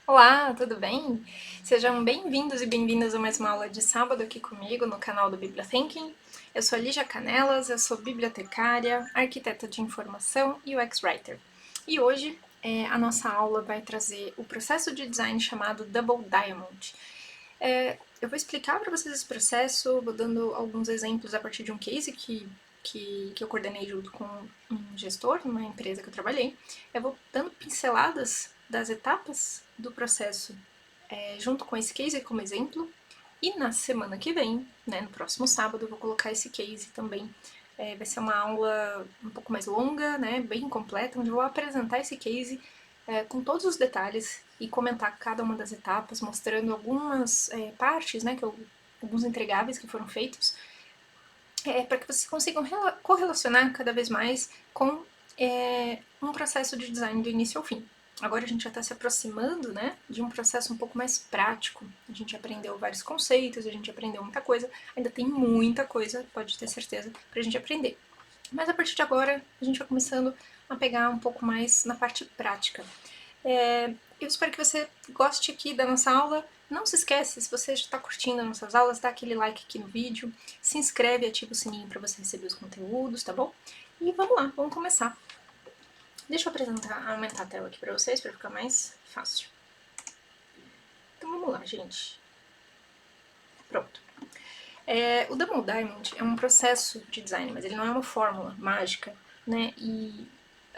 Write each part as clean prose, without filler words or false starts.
Olá, tudo bem? Sejam bem-vindos e bem-vindas a mais uma aula de sábado aqui comigo no canal do Bibliothinking. Eu sou a Lígia Canelas, eu sou bibliotecária, arquiteta de informação e UX Writer. E hoje a nossa aula vai trazer o processo de design chamado Double Diamond. Eu vou explicar para vocês esse processo, vou dando alguns exemplos a partir de um case que eu coordenei junto com um gestor numa empresa que eu trabalhei. Eu vou dando pinceladas das etapas do processo junto com esse case como exemplo. E na semana que vem, né, no próximo sábado, eu vou colocar esse case também. Vai ser uma aula um pouco mais longa, né, bem completa, onde eu vou apresentar esse case com todos os detalhes e comentar cada uma das etapas, mostrando algumas partes, né, alguns entregáveis que foram feitos, para que vocês consigam correlacionar cada vez mais com um processo de design do início ao fim. Agora a gente já está se aproximando, né, de um processo um pouco mais prático. A gente aprendeu vários conceitos, a gente aprendeu muita coisa, ainda tem muita coisa, pode ter certeza, para a gente aprender. Mas a partir de agora a gente vai começando a pegar um pouco mais na parte prática. Eu espero que você goste aqui da nossa aula. Não se esquece, se você já está curtindo as nossas aulas, dá aquele like aqui no vídeo, se inscreve e ativa o sininho para você receber os conteúdos, tá bom? E vamos lá, vamos começar. Deixa eu aumentar a tela aqui para vocês, para ficar mais fácil. Então vamos lá, gente. Pronto. O Double Diamond é um processo de design, mas ele não é uma fórmula mágica, né? E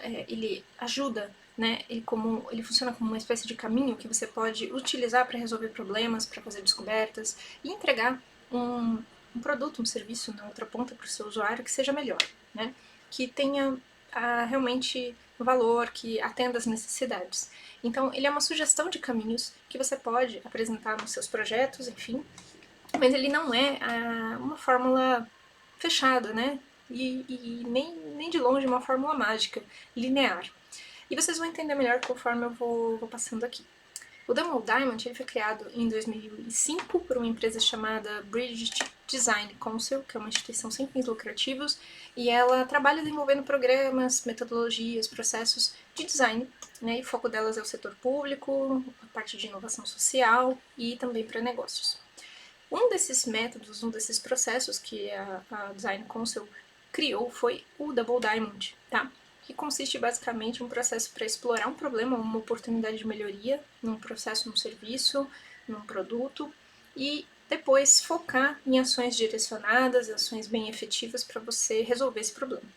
ele ajuda, né? Ele funciona como uma espécie de caminho que você pode utilizar para resolver problemas, para fazer descobertas e entregar um produto, um serviço na outra ponta para o seu usuário que seja melhor, né? Que tenha realmente valor, que atenda às necessidades. Então, ele é uma sugestão de caminhos que você pode apresentar nos seus projetos, enfim, mas ele não é uma fórmula fechada, né? E nem de longe uma fórmula mágica, linear. E vocês vão entender melhor conforme eu vou passando aqui. O Double Diamond ele foi criado em 2005 por uma empresa chamada British Design Council, que é uma instituição sem fins lucrativos, e ela trabalha desenvolvendo programas, metodologias, processos de design, né? E o foco delas é o setor público, a parte de inovação social e também para negócios. Um desses métodos, um desses processos que a Design Council criou foi o Double Diamond, tá? Que consiste basicamente em um processo para explorar um problema, uma oportunidade de melhoria num processo, num serviço, num produto e depois focar em ações direcionadas, ações bem efetivas para você resolver esse problema.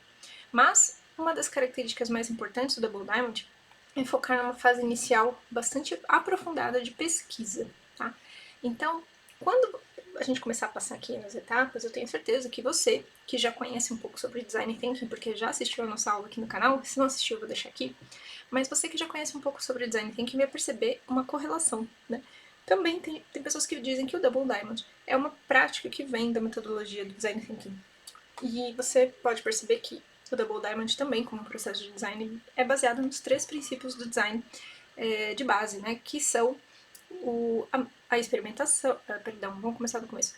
Mas uma das características mais importantes do Double Diamond é focar numa fase inicial bastante aprofundada de pesquisa, tá? Então, quando a gente começar a passar aqui nas etapas, eu tenho certeza que você, que já conhece um pouco sobre Design Thinking, porque já assistiu a nossa aula aqui no canal, se não assistiu eu vou deixar aqui, mas você que já conhece um pouco sobre Design Thinking vai perceber uma correlação, né? Também tem pessoas que dizem que o Double Diamond é uma prática que vem da metodologia do Design Thinking. E você pode perceber que o Double Diamond também, como processo de design, é baseado nos 3 princípios do design de base, né? Que são a experimentação. Perdão, vamos começar do começo.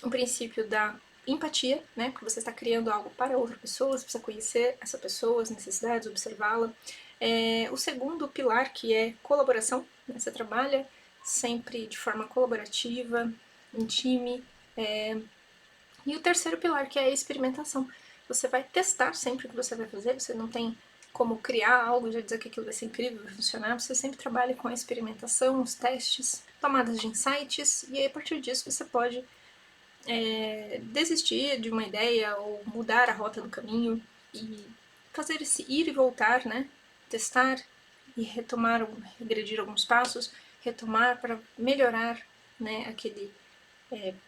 O princípio da empatia, né? Porque você está criando algo para outra pessoa, você precisa conhecer essa pessoa, as necessidades, observá-la. O segundo pilar, que é colaboração, né? Você trabalha sempre de forma colaborativa, em time. E o terceiro pilar, que é a experimentação. Você vai testar sempre o que você vai fazer, você não tem como criar algo e já dizer que aquilo vai ser incrível, vai funcionar, você sempre trabalha com a experimentação, os testes, tomadas de insights, e aí a partir disso você pode desistir de uma ideia ou mudar a rota do caminho e fazer esse ir e voltar, né? Testar e retomar, regredir alguns passos, retomar para melhorar, né, aquele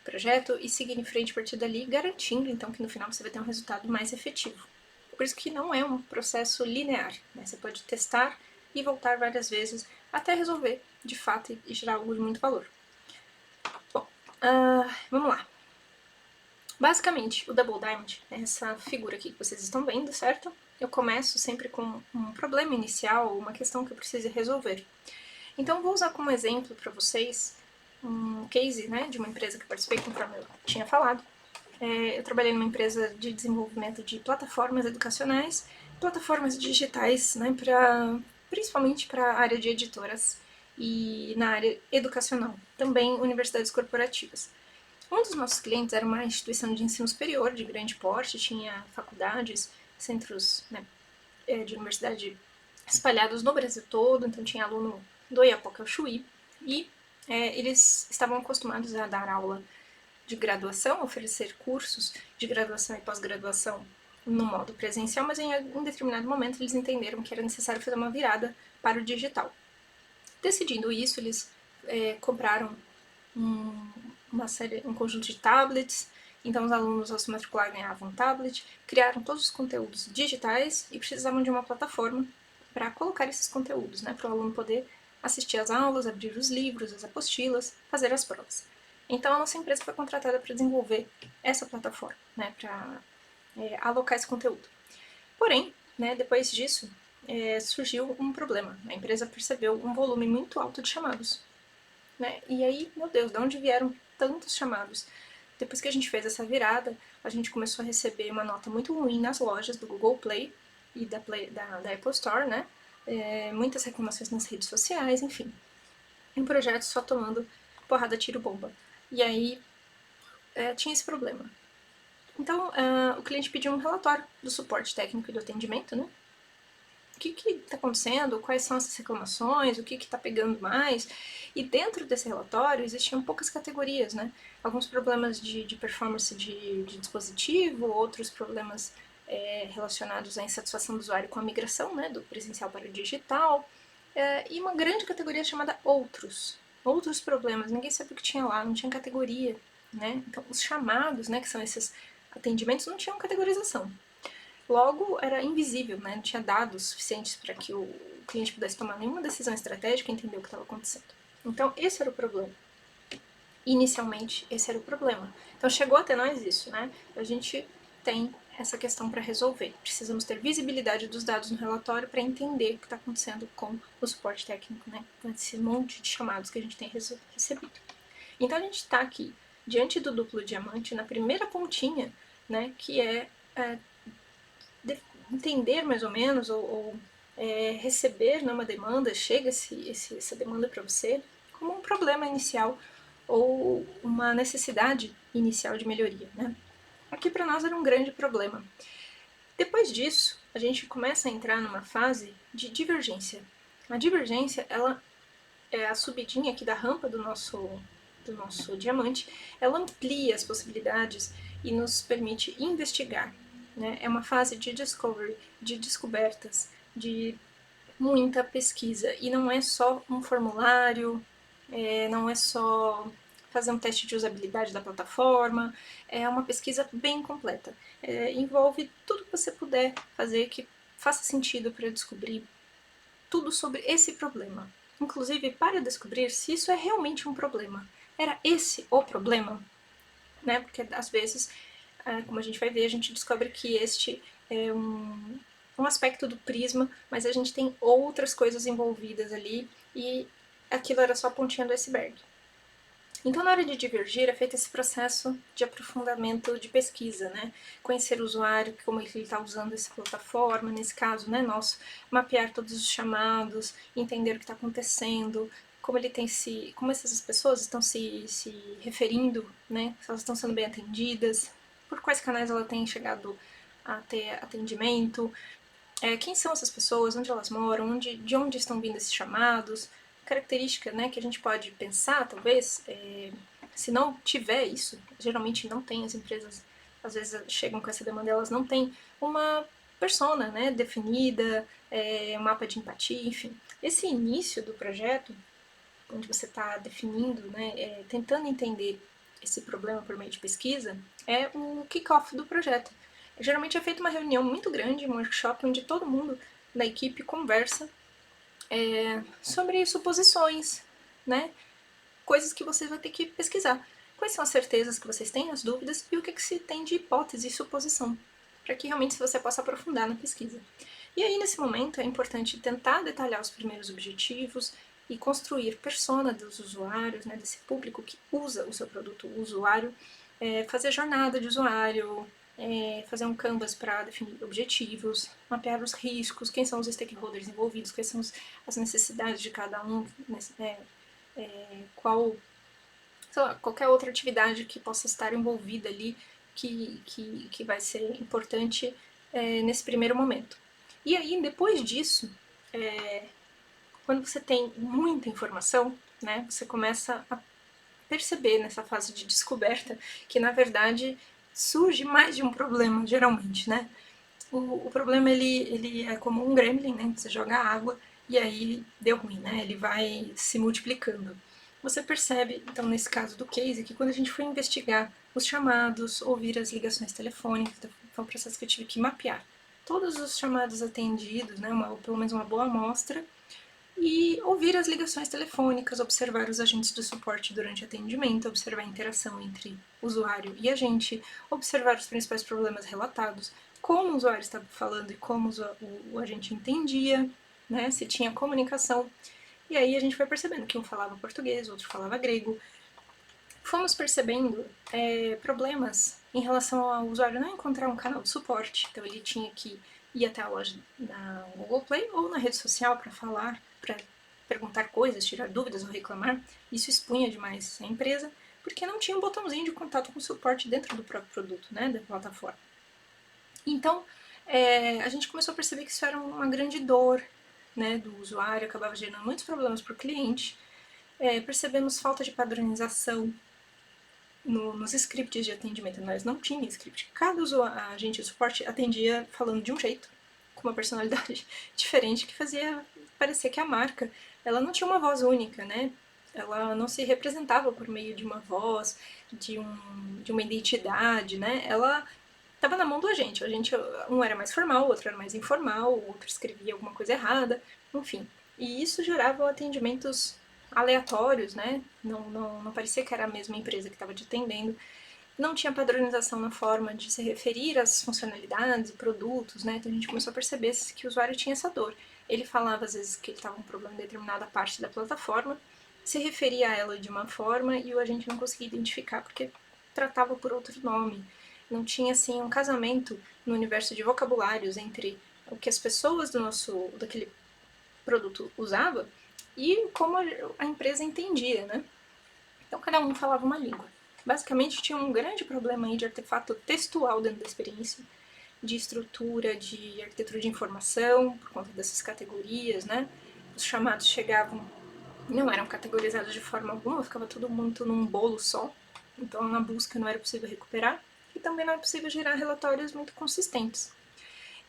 projeto e seguir em frente a partir dali, garantindo então que no final você vai ter um resultado mais efetivo. Por isso que não é um processo linear, né? Você pode testar e voltar várias vezes até resolver de fato e gerar algo de muito valor. Bom, vamos lá. Basicamente, o Double Diamond é essa figura aqui que vocês estão vendo, certo? Eu começo sempre com um problema inicial, uma questão que eu preciso resolver. Então, vou usar como exemplo para vocês um case, né, de uma empresa que eu participei, conforme eu tinha falado. Eu trabalhei numa empresa de desenvolvimento de plataformas educacionais, plataformas digitais, né, para principalmente para a área de editoras e na área educacional, também universidades corporativas. Um dos nossos clientes era uma instituição de ensino superior de grande porte, tinha faculdades, centros, né, de universidade espalhados no Brasil todo, então tinha aluno do Iapoque ao Chuí, e eles estavam acostumados a dar aula de graduação, oferecer cursos de graduação e pós-graduação no modo presencial, mas em um determinado momento eles entenderam que era necessário fazer uma virada para o digital. Decidindo isso, eles compraram um conjunto de tablets, então os alunos ao se matricular ganhavam um tablet, criaram todos os conteúdos digitais e precisavam de uma plataforma para colocar esses conteúdos, né, para o aluno poder assistir às aulas, abrir os livros, as apostilas, fazer as provas. Então a nossa empresa foi contratada para desenvolver essa plataforma, né, para alocar esse conteúdo. Porém, né, depois disso, surgiu um problema. A empresa percebeu um volume muito alto de chamados. Né? E aí, meu Deus, de onde vieram tantos chamados? Depois que a gente fez essa virada, a gente começou a receber uma nota muito ruim nas lojas do Google Play e da Apple Store, né? Muitas reclamações nas redes sociais, enfim. Um projeto só tomando porrada, tiro, bomba. E aí, tinha esse problema. Então, o cliente pediu um relatório do suporte técnico e do atendimento, né? O que está acontecendo, quais são essas reclamações, o que está pegando mais. E dentro desse relatório existiam poucas categorias, né? Alguns problemas de performance de dispositivo, outros problemas relacionados à insatisfação do usuário com a migração, né, do presencial para o digital, e uma grande categoria chamada outros. Outros problemas, ninguém sabia o que tinha lá, não tinha categoria, né? Então os chamados, né, que são esses atendimentos, não tinham categorização. Logo, era invisível, né? Não tinha dados suficientes para que o cliente pudesse tomar nenhuma decisão estratégica e entender o que estava acontecendo. Então, esse era o problema. Inicialmente, esse era o problema. Então, chegou até nós isso, né? A gente tem essa questão para resolver. Precisamos ter visibilidade dos dados no relatório para entender o que está acontecendo com o suporte técnico, né? Com esse monte de chamados que a gente tem recebido. Então, a gente está aqui diante do duplo diamante, na primeira pontinha, né? Que é entender mais ou menos, ou receber numa demanda, chega essa demanda para você como um problema inicial ou uma necessidade inicial de melhoria, né? Aqui para nós era um grande problema. Depois disso, a gente começa a entrar numa fase de divergência. A divergência, ela é a subidinha aqui da rampa do nosso diamante, ela amplia as possibilidades e nos permite investigar. Né? É uma fase de discovery, de descobertas, de muita pesquisa. E não é só um formulário, não é só fazer um teste de usabilidade da plataforma, é uma pesquisa bem completa. Envolve tudo que você puder fazer que faça sentido para descobrir tudo sobre esse problema. Inclusive para descobrir se isso é realmente um problema. Era esse o problema? Né? Porque às vezes, como a gente vai ver, a gente descobre que este é um aspecto do prisma, mas a gente tem outras coisas envolvidas ali e aquilo era só a pontinha do iceberg. Então, na hora de divergir, é feito esse processo de aprofundamento de pesquisa, né? Conhecer o usuário, como ele está usando essa plataforma, nesse caso, né, nosso, mapear todos os chamados, entender o que está acontecendo, como ele tem como essas pessoas estão se referindo, né? Se elas estão sendo bem atendidas, por quais canais ela tem chegado a ter atendimento, quem são essas pessoas, onde elas moram, de onde estão vindo esses chamados, característica, né, que a gente pode pensar, talvez, se não tiver isso, geralmente não tem, as empresas às vezes chegam com essa demanda, elas não têm uma persona, né, definida, um mapa de empatia, enfim. Esse início do projeto, onde você está definindo, né, tentando entender esse problema por meio de pesquisa, é o kick-off do projeto. Geralmente é feita uma reunião muito grande, um workshop, onde todo mundo da equipe conversa sobre suposições, né? Coisas que você vai ter que pesquisar. Quais são as certezas que vocês têm, as dúvidas, e o que se tem de hipótese e suposição, para que realmente você possa aprofundar na pesquisa. E aí, nesse momento, é importante tentar detalhar os primeiros objetivos e construir persona dos usuários, né, desse público que usa o seu produto, o usuário, fazer jornada de usuário, fazer um canvas para definir objetivos, mapear os riscos, quem são os stakeholders envolvidos, quais são as necessidades de cada um, qual, sei lá, qualquer outra atividade que possa estar envolvida ali que vai ser importante nesse primeiro momento. E aí, depois disso, quando você tem muita informação, né, você começa a perceber nessa fase de descoberta que, na verdade, surge mais de um problema, geralmente, né? O problema, ele é como um gremlin, né? Você joga água e aí deu ruim, né? Ele vai se multiplicando. Você percebe, então, nesse caso do case, que quando a gente foi investigar os chamados, ouvir as ligações telefônicas, foi um processo que eu tive que mapear todos os chamados atendidos, né? Ou pelo menos uma boa amostra, e ouvir as ligações telefônicas, observar os agentes de suporte durante o atendimento, observar a interação entre usuário e agente, observar os principais problemas relatados, como o usuário estava falando e como o agente entendia, né, se tinha comunicação. E aí a gente foi percebendo que um falava português, outro falava grego. Fomos percebendo problemas em relação ao usuário não encontrar um canal de suporte, então ele tinha que ir até a loja na Google Play ou na rede social para falar, para perguntar coisas, tirar dúvidas ou reclamar. Isso expunha demais a empresa, porque não tinha um botãozinho de contato com suporte dentro do próprio produto, né, da plataforma. Então, a gente começou a perceber que isso era uma grande dor, né, do usuário, acabava gerando muitos problemas para o cliente. Percebemos falta de padronização nos scripts de atendimento. Nós não tinha script. Cada agente de suporte atendia falando de um jeito, com uma personalidade diferente, que fazia parecer que a marca ela não tinha uma voz única, né? Ela não se representava por meio de uma voz, de uma identidade, né? Ela estava na mão do agente. O agente, um era mais formal, o outro era mais informal, o outro escrevia alguma coisa errada, enfim. E isso gerava atendimentos aleatórios, né? Não parecia que era a mesma empresa que estava te atendendo. Não tinha padronização na forma de se referir às funcionalidades e produtos, né? Então a gente começou a perceber que o usuário tinha essa dor. Ele falava às vezes que ele estava com um problema em determinada parte da plataforma, se referia a ela de uma forma e o agente não conseguia identificar porque tratava por outro nome. Não tinha assim um casamento no universo de vocabulários entre o que as pessoas daquele produto usava e como a empresa entendia, né? Então cada um falava uma língua. Basicamente tinha um grande problema aí de artefato textual dentro da experiência, de estrutura, de arquitetura de informação, por conta dessas categorias, né? Os chamados chegavam, não eram categorizados de forma alguma, ficava tudo muito num bolo só, então na busca não era possível recuperar, e também não era possível gerar relatórios muito consistentes.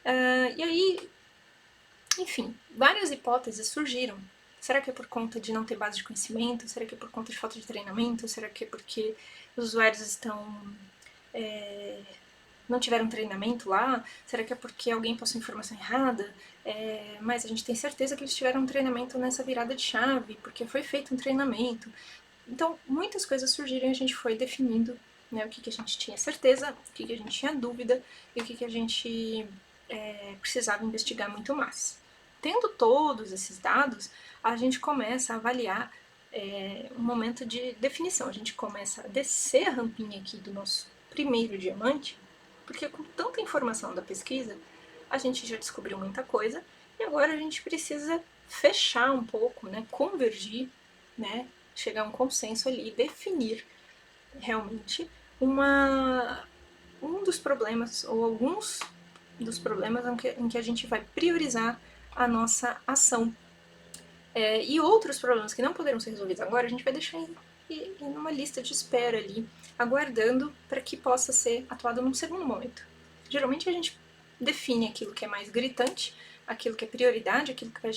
E aí, enfim, várias hipóteses surgiram. Será que é por conta de não ter base de conhecimento? Será que é por conta de falta de treinamento? Será que é porque os usuários não tiveram treinamento lá? Será que é porque alguém passou informação errada? Mas a gente tem certeza que eles tiveram um treinamento nessa virada de chave, porque foi feito um treinamento. Então, muitas coisas surgiram e a gente foi definindo, né, o que a gente tinha certeza, o que a gente tinha dúvida e o que a gente precisava investigar muito mais. Tendo todos esses dados, a gente começa a avaliar um momento de definição. A gente começa a descer a rampinha aqui do nosso primeiro diamante, porque com tanta informação da pesquisa, a gente já descobriu muita coisa e agora a gente precisa fechar um pouco, né, convergir, né, chegar a um consenso ali, definir realmente um dos problemas ou alguns dos problemas em que a gente vai priorizar a nossa ação. E outros problemas que não poderão ser resolvidos agora, a gente vai deixar em uma lista de espera ali, aguardando para que possa ser atuado num segundo momento. Geralmente a gente define aquilo que é mais gritante, aquilo que é prioridade, aquilo que vai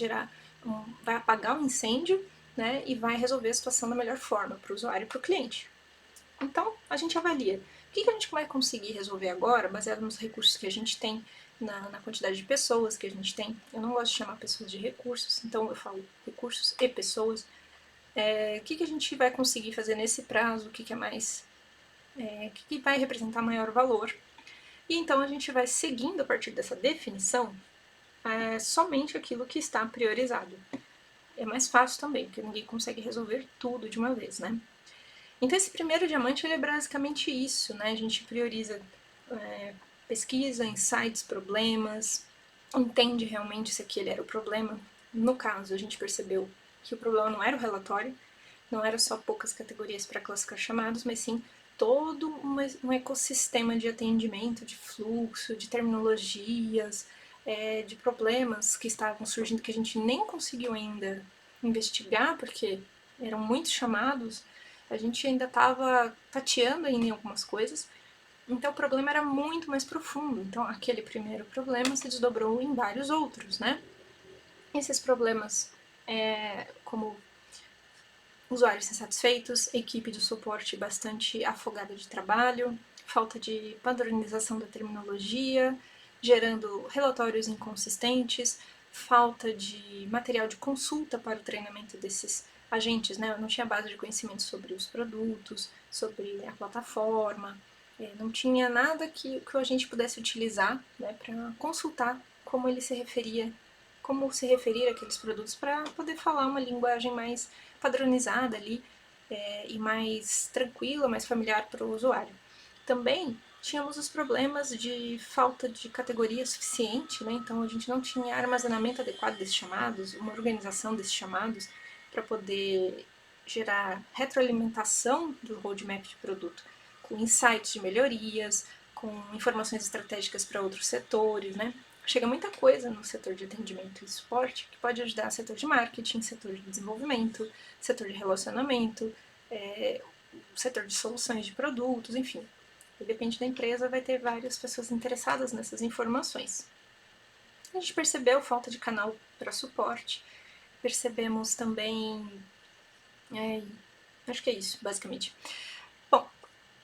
vai apagar o incêndio, né, e vai resolver a situação da melhor forma para o usuário e para o cliente. Então, a gente avalia o que a gente vai conseguir resolver agora, baseado nos recursos que a gente tem, na quantidade de pessoas que a gente tem. Eu não gosto de chamar pessoas de recursos, então eu falo recursos e pessoas. O que a gente vai conseguir fazer nesse prazo, o que é mais. O que vai representar maior valor. E então a gente vai seguindo a partir dessa definição somente aquilo que está priorizado. É mais fácil também, porque ninguém consegue resolver tudo de uma vez, né? Então esse primeiro diamante ele é basicamente isso, né? A gente prioriza pesquisa, insights, problemas, entende realmente se aquele era o problema. No caso, a gente percebeu que o problema não era o relatório, não era só poucas categorias para classificar chamados, mas sim todo um ecossistema de atendimento, de fluxo, de terminologias, de problemas que estavam surgindo que a gente nem conseguiu ainda investigar, porque eram muitos chamados, a gente ainda estava tateando ainda em algumas coisas, então o problema era muito mais profundo. Então aquele primeiro problema se desdobrou em vários outros, né? Esses problemas, como usuários insatisfeitos, equipe de suporte bastante afogada de trabalho, falta de padronização da terminologia, gerando relatórios inconsistentes, falta de material de consulta para o treinamento desses agentes, né? Não tinha base de conhecimento sobre os produtos, sobre a plataforma, não tinha nada que o agente pudesse utilizar, né, para consultar como ele se referia, como se referir àqueles produtos para poder falar uma linguagem mais padronizada ali e mais tranquila, mais familiar para o usuário. Também tínhamos os problemas de falta de categoria suficiente, né? Então a gente não tinha armazenamento adequado desses chamados, uma organização desses chamados para poder gerar retroalimentação do roadmap de produto, com insights de melhorias, com informações estratégicas para outros setores, né? Chega muita coisa no setor de atendimento e suporte que pode ajudar setor de marketing, setor de desenvolvimento, setor de relacionamento, setor de soluções de produtos, enfim. E depende da empresa, vai ter várias pessoas interessadas nessas informações. A gente percebeu falta de canal para suporte, percebemos também. Acho que é isso, basicamente. Bom,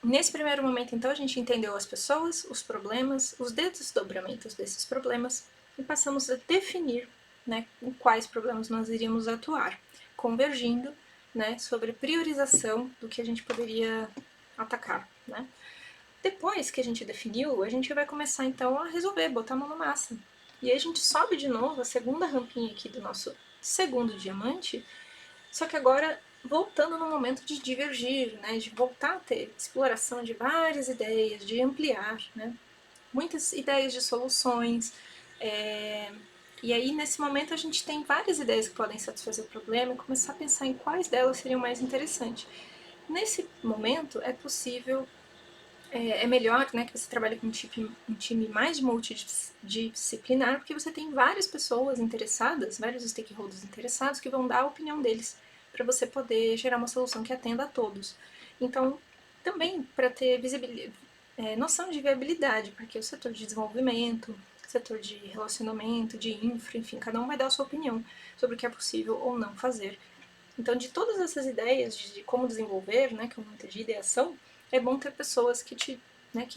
nesse primeiro momento, então, a gente entendeu as pessoas, os problemas, os desdobramentos desses problemas e passamos a definir, né, em quais problemas nós iríamos atuar, convergindo, né, sobre priorização do que a gente poderia atacar, né. Depois que a gente definiu, a gente vai começar então a resolver, botar a mão na massa. E aí a gente sobe de novo a segunda rampinha aqui do nosso segundo diamante, só que agora voltando no momento de divergir, né, de voltar a ter exploração de várias ideias, de ampliar, né, muitas ideias de soluções. E aí, nesse momento, a gente tem várias ideias que podem satisfazer o problema e começar a pensar em quais delas seriam mais interessantes. Nesse momento, é possível, é melhor, né, que você trabalhe com um time mais multidisciplinar, porque você tem várias pessoas interessadas, vários stakeholders interessados que vão dar a opinião deles para você poder gerar uma solução que atenda a todos. Então, também para ter noção de viabilidade, porque o setor de desenvolvimento, setor de relacionamento, de infra, enfim, cada um vai dar a sua opinião sobre o que é possível ou não fazer. Então, de todas essas ideias de como desenvolver, né, que é uma de ideação, é bom ter pessoas que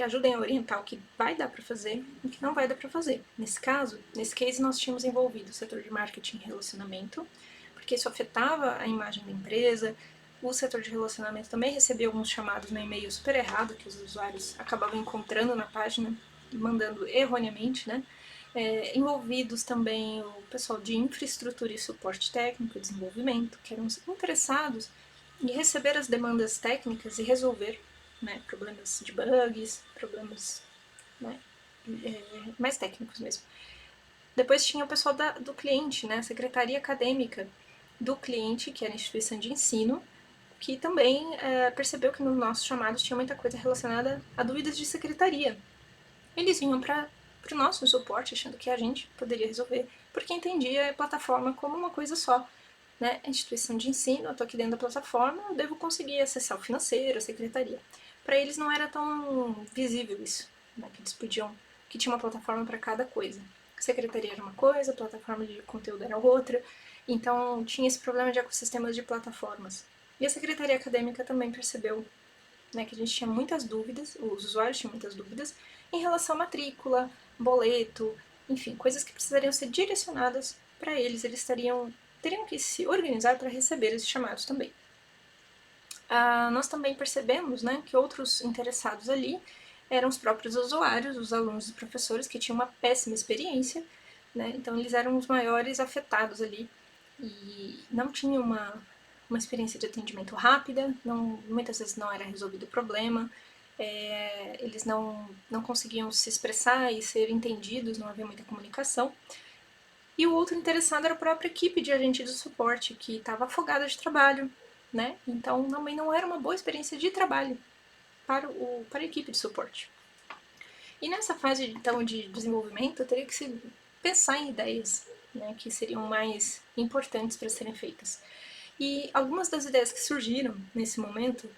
ajudem a orientar o que vai dar para fazer e o que não vai dar para fazer. Nesse case, nós tínhamos envolvido o setor de marketing e relacionamento, porque isso afetava a imagem da empresa. O setor de relacionamento também recebia alguns chamados no e-mail super errado que os usuários acabavam encontrando na página e mandando erroneamente, né? Envolvidos também o pessoal de infraestrutura e suporte técnico e desenvolvimento, que eram interessados em receber as demandas técnicas e resolver, né, problemas de bugs, problemas, né, mais técnicos mesmo. Depois tinha o pessoal do cliente, né, a secretaria acadêmica do cliente, que era a instituição de ensino, que também percebeu que nos nossos chamados tinha muita coisa relacionada a dúvidas de secretaria. Eles vinham para o nosso suporte, achando que a gente poderia resolver, porque entendia a plataforma como uma coisa só. Né? A instituição de ensino, eu estou aqui dentro da plataforma, eu devo conseguir acessar o financeiro, a secretaria. Para eles não era tão visível isso, né? Que eles podiam, que tinha uma plataforma para cada coisa. A secretaria era uma coisa, a plataforma de conteúdo era outra, então tinha esse problema de ecossistemas de plataformas. E a secretaria acadêmica também percebeu, né, que a gente tinha muitas dúvidas, os usuários tinham muitas dúvidas em relação à matrícula, boleto, enfim, coisas que precisariam ser direcionadas para eles, teriam que se organizar para receber esses chamados também. Nós também percebemos, né, que outros interessados ali eram os próprios usuários, os alunos e professores que tinham uma péssima experiência, né, então eles eram os maiores afetados ali e não tinham uma experiência de atendimento rápida, muitas vezes não era resolvido o problema, eles não conseguiam se expressar e ser entendidos, não havia muita comunicação. E o outro interessado era a própria equipe de agente de suporte, que estava afogada de trabalho, né? Então também não era uma boa experiência de trabalho para a equipe de suporte. E nessa fase então de desenvolvimento, eu teria que se pensar em ideias, né, que seriam mais importantes para serem feitas. E algumas das ideias que surgiram nesse momento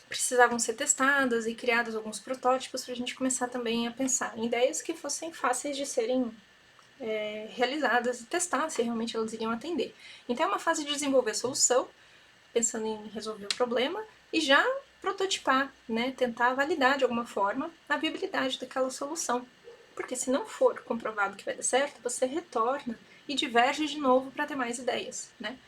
precisavam ser testadas e criados alguns protótipos para a gente começar também a pensar em ideias que fossem fáceis de serem realizadas e testar se realmente elas iriam atender. Então é uma fase de desenvolver a solução, pensando em resolver o problema, e já prototipar, né, tentar validar de alguma forma a viabilidade daquela solução. Porque se não for comprovado que vai dar certo, você retorna e diverge de novo para ter mais ideias, né?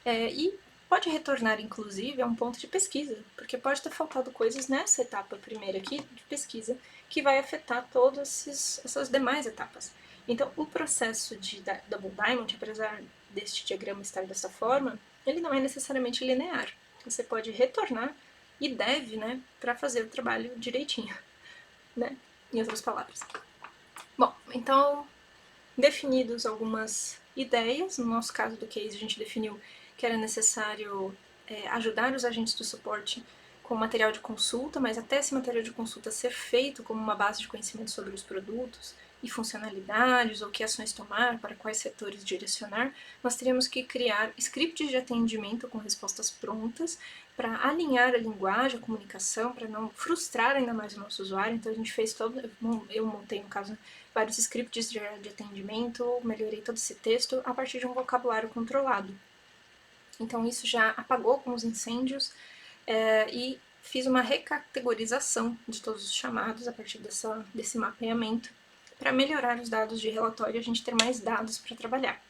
E pode retornar, inclusive, a um ponto de pesquisa, porque pode ter faltado coisas nessa etapa primeira aqui de pesquisa que vai afetar todas essas demais etapas. Então, o processo de Double Diamond, apesar deste diagrama estar dessa forma, ele não é necessariamente linear. Você pode retornar e deve, né, para fazer o trabalho direitinho, né? Em outras palavras. Bom, então, definidos algumas ideias, no nosso caso do case a gente definiu que era necessário ajudar os agentes do suporte com material de consulta, mas até esse material de consulta ser feito como uma base de conhecimento sobre os produtos e funcionalidades, ou que ações tomar, para quais setores direcionar, nós teríamos que criar scripts de atendimento com respostas prontas para alinhar a linguagem, a comunicação, para não frustrar ainda mais o nosso usuário. Então a gente fez todo, eu montei no caso vários scripts de atendimento, melhorei todo esse texto a partir de um vocabulário controlado. Então isso já apagou alguns incêndios e fiz uma recategorização de todos os chamados a partir desse mapeamento para melhorar os dados de relatório e a gente ter mais dados para trabalhar.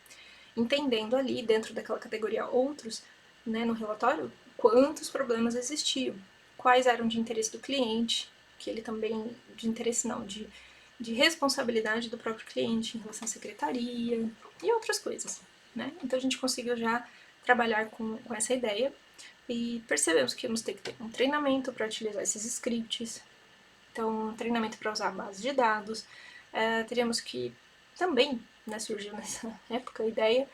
Entendendo ali, dentro daquela categoria outros, né, no relatório, quantos problemas existiam, quais eram de interesse do cliente, que ele também, de interesse não, de responsabilidade do próprio cliente em relação à secretaria e outras coisas, né? Então a gente conseguiu já trabalhar com essa ideia e percebemos que íamos ter que ter um treinamento para utilizar esses scripts, então um treinamento para usar a base de dados, teríamos que também, né, surgiu nessa época a ideia,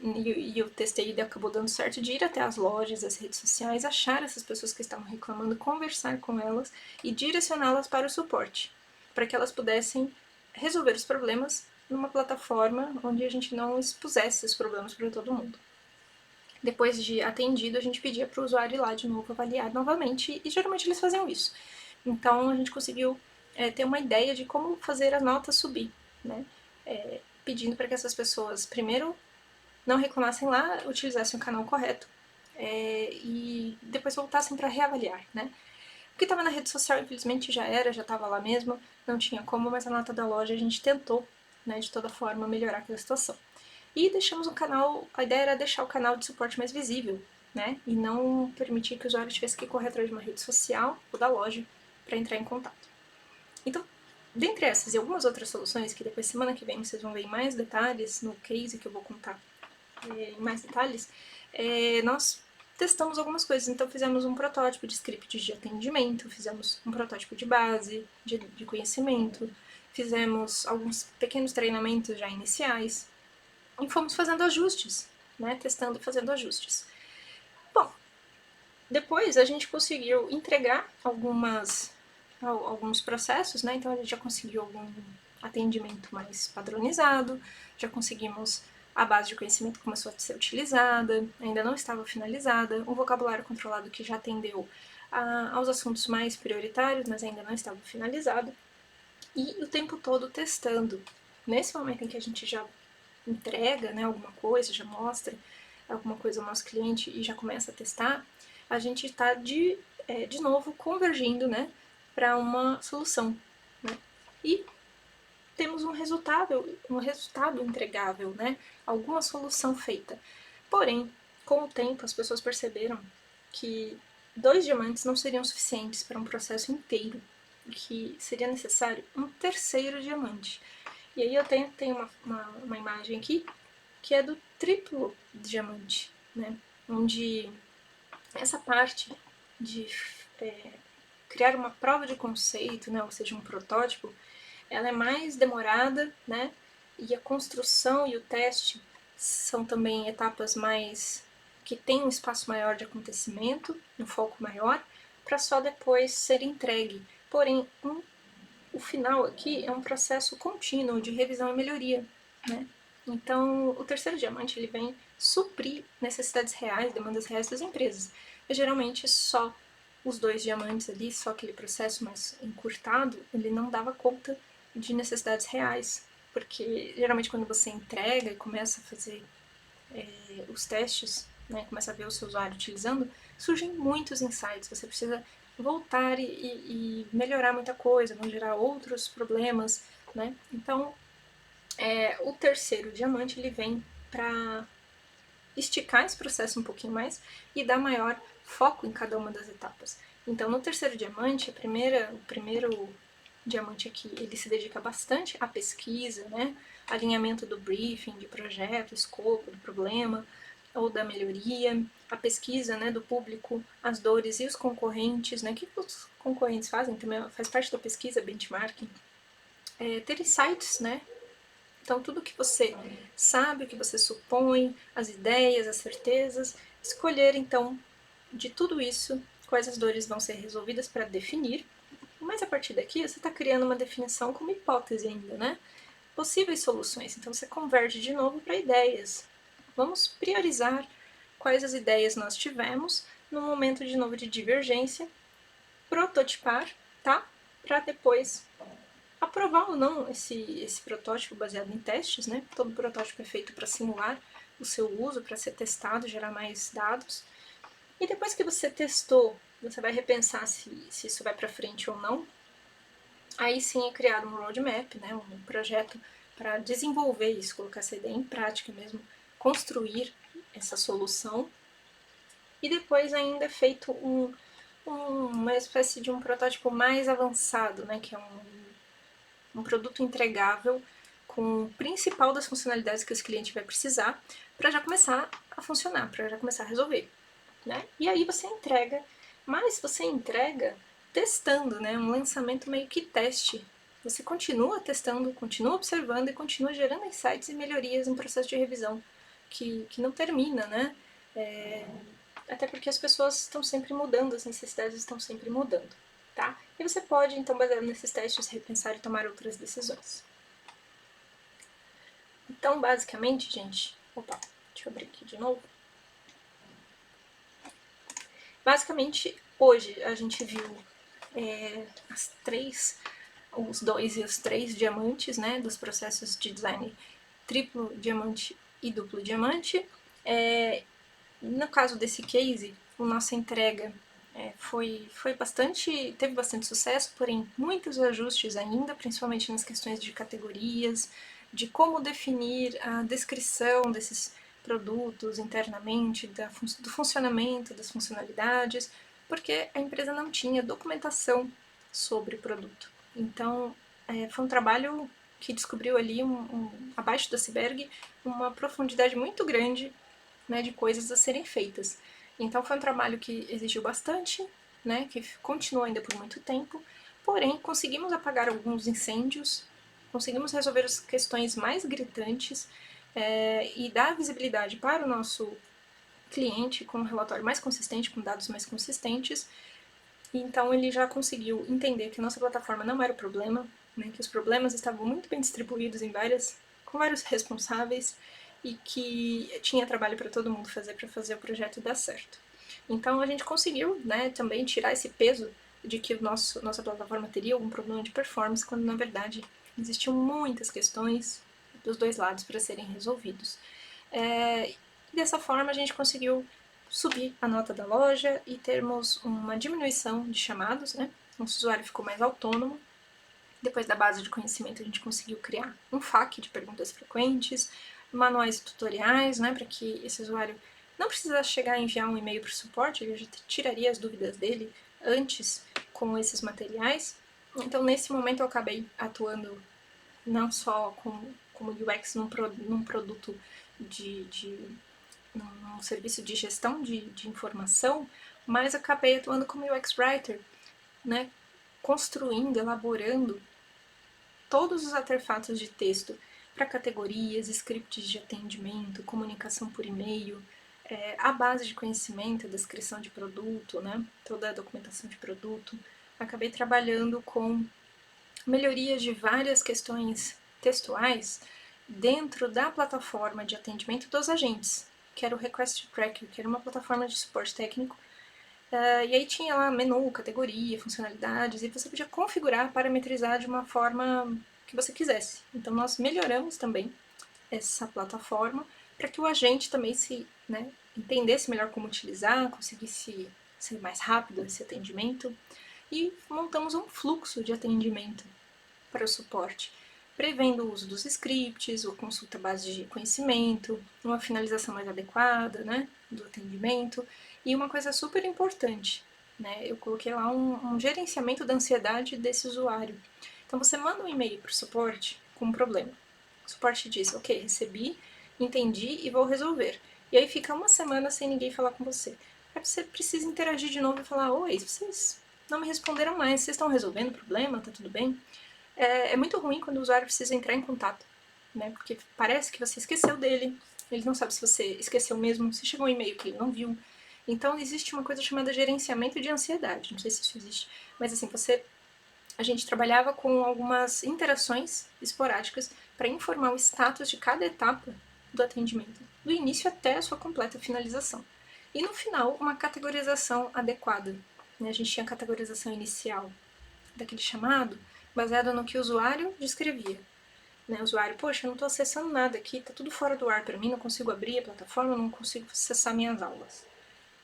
e eu testei e acabou dando certo, de ir até as lojas, as redes sociais, achar essas pessoas que estavam reclamando, conversar com elas e direcioná-las para o suporte, para que elas pudessem resolver os problemas numa plataforma onde a gente não expusesse os problemas para todo mundo. Depois de atendido, a gente pedia para o usuário ir lá de novo avaliar novamente, e geralmente eles faziam isso. Então a gente conseguiu ter uma ideia de como fazer a nota subir, né? Pedindo para que essas pessoas, primeiro, não reclamassem lá, utilizassem o canal correto e depois voltassem para reavaliar, né? O que estava na rede social, infelizmente, já estava lá mesmo, não tinha como, mas a nota da loja a gente tentou, né, de toda forma, melhorar aquela situação. E deixamos o canal, a ideia era deixar o canal de suporte mais visível, né, e não permitir que o usuário tivesse que correr atrás de uma rede social ou da loja para entrar em contato. Então, dentre essas e algumas outras soluções, que depois semana que vem vocês vão ver em mais detalhes no case que eu vou contar em mais detalhes, nós testamos algumas coisas. Então fizemos um protótipo de script de atendimento, fizemos um protótipo de base, de conhecimento, fizemos alguns pequenos treinamentos já iniciais e fomos fazendo ajustes, né? Testando e fazendo ajustes. Bom, depois a gente conseguiu entregar alguns processos, né? Então a gente já conseguiu algum atendimento mais padronizado, já conseguimos a base de conhecimento começou a ser utilizada, ainda não estava finalizada, um vocabulário controlado que já atendeu aos assuntos mais prioritários, mas ainda não estava finalizado, e o tempo todo testando. Nesse momento em que a gente já entrega, né, alguma coisa, já mostra alguma coisa ao nosso cliente e já começa a testar, a gente está de novo convergindo, né, para uma solução, né? E temos um resultado entregável, né? Alguma solução feita. Porém, com o tempo, as pessoas perceberam que 2 diamantes não seriam suficientes para um processo inteiro, que seria necessário um terceiro diamante. E aí eu tenho uma imagem aqui que é do triplo diamante, né? Onde essa parte de criar uma prova de conceito, né, ou seja, um protótipo, ela é mais demorada, né, e a construção e o teste são também etapas mais que têm um espaço maior de acontecimento, um foco maior, para só depois ser entregue. Porém, o final aqui é um processo contínuo de revisão e melhoria, né? Então, o terceiro diamante ele vem suprir necessidades reais, demandas reais das empresas. E geralmente só os 2 diamantes ali, só aquele processo mais encurtado, ele não dava conta de necessidades reais, porque geralmente quando você entrega e começa a fazer os testes, né, começa a ver o seu usuário utilizando, surgem muitos insights. Você precisa voltar e melhorar muita coisa, vão gerar outros problemas, né? Então, o terceiro diamante ele vem para esticar esse processo um pouquinho mais e dar maior foco em cada uma das etapas. Então, no terceiro diamante, o primeiro diamante aqui, ele se dedica bastante à pesquisa, né? Alinhamento do briefing, de projeto, escopo, do problema ou da melhoria, a pesquisa, né, do público, as dores e os concorrentes, né? O que os concorrentes fazem também faz parte da pesquisa, benchmarking. Ter insights, né? Então, tudo que você sabe, o que você supõe, as ideias, as certezas, escolher, então, de tudo isso, quais as dores vão ser resolvidas para definir. Mas a partir daqui, você está criando uma definição como hipótese ainda, né? Possíveis soluções. Então, você converte de novo para ideias. Vamos priorizar quais as ideias nós tivemos no momento de novo de divergência, prototipar, tá? Para depois aprovar ou não esse protótipo baseado em testes, né? Todo protótipo é feito para simular o seu uso, para ser testado, gerar mais dados. E depois que você testou, você vai repensar se isso vai para frente ou não. Aí sim é criado um roadmap, né? Um projeto para desenvolver isso, colocar essa ideia em prática mesmo, construir essa solução. E depois ainda é feito uma espécie de um protótipo mais avançado, né? Que é um produto entregável com o principal das funcionalidades que esse cliente vai precisar para já começar a funcionar, para já começar a resolver, né? E aí você entrega, mas você entrega testando, né? Um lançamento meio que teste. Você continua testando, continua observando e continua gerando insights e melhorias no processo de revisão que não termina, né? Até porque as pessoas estão sempre mudando, as necessidades estão sempre mudando, tá? E você pode, então, baseado nesses testes, repensar e tomar outras decisões. Então, basicamente, gente... Opa, deixa eu abrir aqui de novo. Basicamente, hoje a gente viu os 2 e os 3 diamantes, né, dos processos de design triplo diamante e duplo diamante. No caso desse case, a nossa entrega teve bastante sucesso, porém muitos ajustes ainda, principalmente nas questões de categorias, de como definir a descrição desses produtos internamente, do funcionamento das funcionalidades, porque a empresa não tinha documentação sobre o produto. Então, foi um trabalho que descobriu ali, abaixo do iceberg, uma profundidade muito grande, né, de coisas a serem feitas. Então foi um trabalho que exigiu bastante, né, que continuou ainda por muito tempo, porém conseguimos apagar alguns incêndios, conseguimos resolver as questões mais gritantes e dar visibilidade para o nosso cliente com um relatório mais consistente, com dados mais consistentes. Então ele já conseguiu entender que a nossa plataforma não era o problema, né, que os problemas estavam muito bem distribuídos com vários responsáveis e que tinha trabalho para todo mundo fazer para fazer o projeto dar certo. Então a gente conseguiu, né, também tirar esse peso de que nossa plataforma teria algum problema de performance, quando na verdade existiam muitas questões dos dois lados para serem resolvidos. E dessa forma a gente conseguiu subir a nota da loja e termos uma diminuição de chamados, né? Nosso usuário ficou mais autônomo. Depois da base de conhecimento, a gente conseguiu criar um FAQ de perguntas frequentes, manuais e tutoriais, né, para que esse usuário não precisasse chegar a enviar um e-mail para o suporte, ele já tiraria as dúvidas dele antes com esses materiais. Então, nesse momento, eu acabei atuando não só como UX num produto num serviço de gestão de informação, mas acabei atuando como UX Writer, né, construindo, elaborando todos os artefatos de texto para categorias, scripts de atendimento, comunicação por e-mail, a base de conhecimento, a descrição de produto, né, toda a documentação de produto. Acabei trabalhando com melhorias de várias questões textuais dentro da plataforma de atendimento dos agentes, que era o Request Tracker, que era uma plataforma de suporte técnico. E aí tinha lá menu, categoria, funcionalidades, e você podia configurar, parametrizar de uma forma que você quisesse. Então nós melhoramos também essa plataforma para que o agente também entendesse melhor como utilizar, conseguisse ser mais rápido esse atendimento. E montamos um fluxo de atendimento para o suporte, prevendo o uso dos scripts, a consulta base de conhecimento, uma finalização mais adequada, né, do atendimento. E uma coisa super importante, né, eu coloquei lá um gerenciamento da ansiedade desse usuário. Então você manda um e-mail para o suporte com um problema. O suporte diz, ok, recebi, entendi e vou resolver. E aí fica uma semana sem ninguém falar com você. Aí você precisa interagir de novo e falar, oi, vocês não me responderam mais, vocês estão resolvendo o problema, tá tudo bem? É muito ruim quando o usuário precisa entrar em contato, né? Porque parece que você esqueceu dele, ele não sabe se você esqueceu mesmo, se chegou um e-mail que ele não viu. Então existe uma coisa chamada gerenciamento de ansiedade, não sei se isso existe, mas assim, a gente trabalhava com algumas interações esporádicas para informar o status de cada etapa do atendimento, do início até a sua completa finalização. E no final, uma categorização adequada. A gente tinha a categorização inicial daquele chamado, baseado no que o usuário descrevia. O usuário, poxa, eu não estou acessando nada aqui, está tudo fora do ar para mim, não consigo abrir a plataforma, não consigo acessar minhas aulas.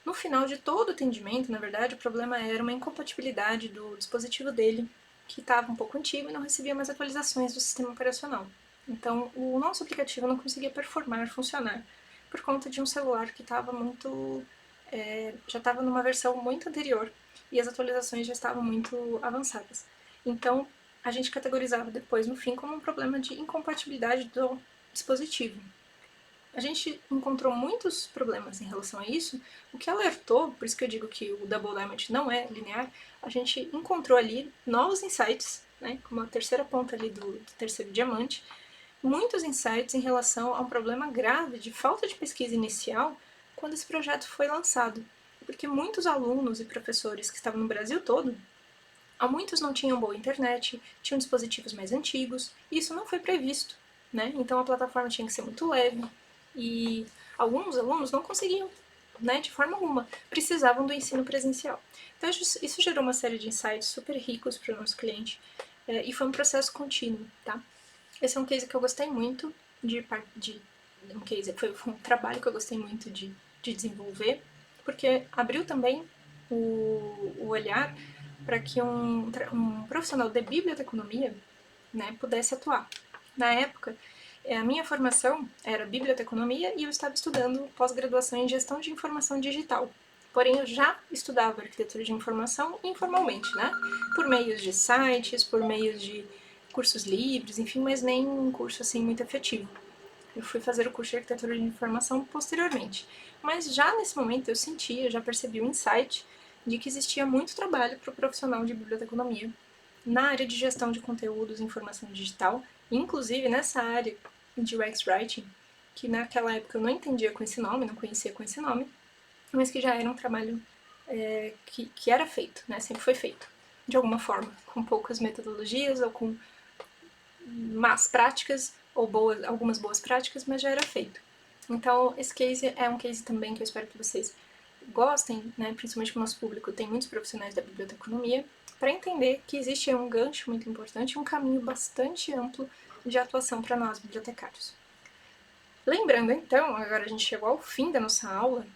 No final de todo o atendimento, na verdade, o problema era uma incompatibilidade do dispositivo dele, que estava um pouco antigo e não recebia mais atualizações do sistema operacional. Então, o nosso aplicativo não conseguia performar, funcionar, por conta de um celular que estava já estava numa versão muito anterior e as atualizações já estavam muito avançadas. Então, a gente categorizava depois, no fim, como um problema de incompatibilidade do dispositivo. A gente encontrou muitos problemas em relação a isso, o que alertou, por isso que eu digo que o Double Diamond não é linear, a gente encontrou ali novos insights, né, como a terceira ponta ali do terceiro diamante, muitos insights em relação a um problema grave de falta de pesquisa inicial quando esse projeto foi lançado. Porque muitos alunos e professores que estavam no Brasil todo, há muitos não tinham boa internet, tinham dispositivos mais antigos, e isso não foi previsto, né? Então a plataforma tinha que ser muito leve, e alguns alunos não conseguiam, né, de forma alguma, precisavam do ensino presencial. Então isso gerou uma série de insights super ricos para o nosso cliente, e foi um processo contínuo, tá? Esse é um case que eu gostei muito foi um trabalho que eu gostei muito de desenvolver, porque abriu também o olhar para que um profissional de biblioteconomia, né, pudesse atuar. Na época, a minha formação era biblioteconomia e eu estava estudando pós-graduação em gestão de informação digital. Porém, eu já estudava arquitetura de informação informalmente, né? Por meios de sites, por meios de cursos livres, enfim, mas nem um curso assim muito efetivo. Eu fui fazer o curso de arquitetura de informação posteriormente. Mas já nesse momento eu sentia, já percebi o insight de que existia muito trabalho para o profissional de biblioteconomia na área de gestão de conteúdos e informação digital, inclusive nessa área de UX Writing, que naquela época eu não entendia com esse nome, não conhecia com esse nome, mas que já era um trabalho que era feito, né? Sempre foi feito, de alguma forma, com poucas metodologias ou com más práticas ou algumas boas práticas, mas já era feito. Então, esse case é um case também que eu espero que vocês gostem, né, principalmente o nosso público tem muitos profissionais da biblioteconomia, para entender que existe um gancho muito importante, um caminho bastante amplo de atuação para nós, bibliotecários. Lembrando, então, agora a gente chegou ao fim da nossa aula,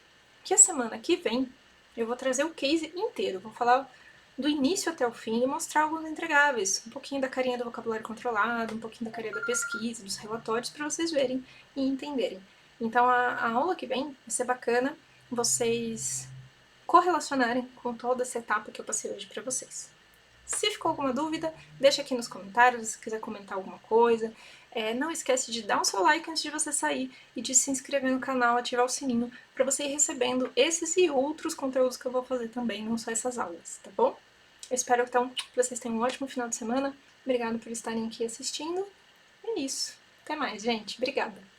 que a semana que vem eu vou trazer o case inteiro, vou falar do início até o fim e mostrar alguns entregáveis, um pouquinho da carinha do vocabulário controlado, um pouquinho da carinha da pesquisa, dos relatórios, para vocês verem e entenderem. Então a aula que vem vai ser bacana vocês correlacionarem com toda essa etapa que eu passei hoje para vocês. Se ficou alguma dúvida, deixa aqui nos comentários, se quiser comentar alguma coisa, Não esquece de dar o seu like antes de você sair e de se inscrever no canal, ativar o sininho para você ir recebendo esses e outros conteúdos que eu vou fazer também, não só essas aulas, tá bom? Eu espero então que vocês tenham um ótimo final de semana. Obrigada por estarem aqui assistindo. É isso. Até mais, gente. Obrigada.